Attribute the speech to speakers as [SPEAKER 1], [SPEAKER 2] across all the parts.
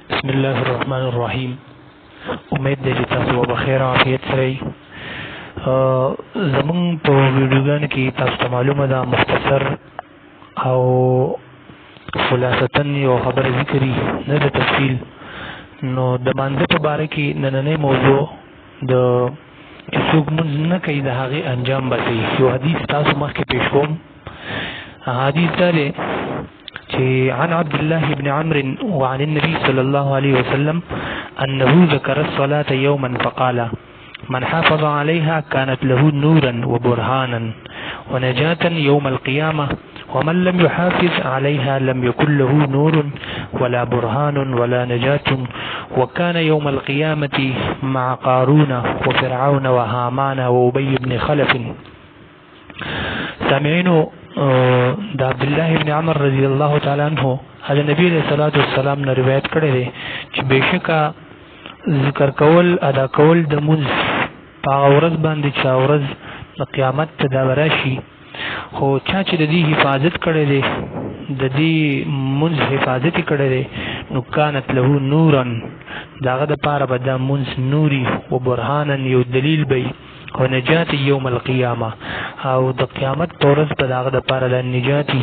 [SPEAKER 1] بسم الله الرحمن الرحیم. امید دی چې تاسو په خیر او عافیت سره یې. زمون په ویډیوګانو کې تاسو ته معلومه ده مختصر او خلاصتاً یو خبره ذکرې نه د تفصیل. نو د مانځه په باره کې نننۍ موضوع د چې څوک مونځ نه کوي د هغې انجام به څه وي. یو حدیث تاسو مخکې پیش کوم. حدیث دا دی عن عبد الله بن عمرو وعن النبي صلى الله عليه وسلم أنه ذكر الصلاة يوما فقال من حافظ عليها كانت له نورا وبرهانا ونجاة يوم القيامة ومن لم يحافظ عليها لم يكن له نور ولا برهان ولا نجاة وكان يوم القيامة مع قارون وفرعون وهامان وأبي بن خلف. سامعينو د عبد الله ابن عمر رضی الله تعالی عنہ د نبی علیہ الصلوۃ والسلام نه روایت کړی دی چې بشکا ذکر کول ادا کول د مونږ په ورځ باندې چې ورځ د قیامت ته دا راشي، خو چا چې د دې حفاظت کړی دی د دې مونږ حفاظت کړی دی نو کانت له نورن داغه د پاره به دا مونږ نوري او برهانن یو دلیل به او نجات یوم القیامه او د قیامت تورز په داغه د پاره د نجاتی.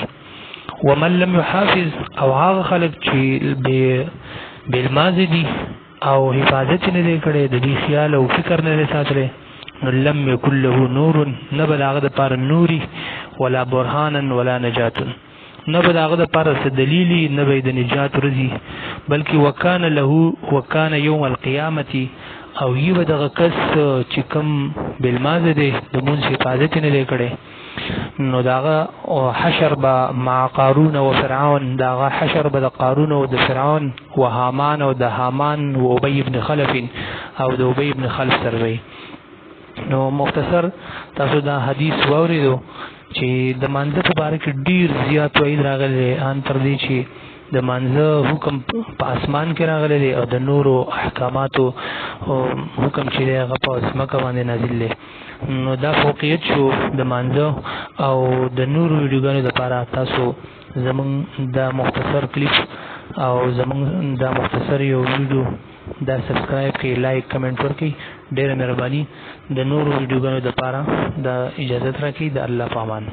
[SPEAKER 1] ومن لم يحافظ او هغه خلک چې بالماضی دي او حفاظت نه دی کړی د دې خیال او فکر نه ساتلی نو لم یکن له نور نه به داغه د پاره نوري ولا برهانا ولا نجات نه به داغه د پاره څه دلیلی نه به د نجات رزي بلکې وکانه یوم القیامت او یو دغه کس چې کوم بالماضی دی د مونږ حفاظت نه دی کړی نو داغه حشر با مع قارون و فرعون، داغه حشر به د قارون او د فرعون و هامان او د هامان و ابي بن خلف او د ابي بن خلف سره وي. نو مختصر تاسو دا حدیث واوریدو چې د مانځه په باره کې ډیر زیات وعید راغلی ان تر دې چې د مانځه حکم په اسمان کې راغلی دی او د نورو احکاماتو حکم چې دی هغه په ځمکه باندې نازل دی. نو دا فوقیت شو د مانځه او د نورو ویډیوګانو لپاره تاسو زمون دا مختصر کلیپ او زمون دا مختصر یو ویډیو دا سبسکرایب کړئ، لایک کمنټ ورکړئ، ډیره مهرباني. د نورو ویډیوګانو لپاره دا اجازه راکړئ. د الله په امان.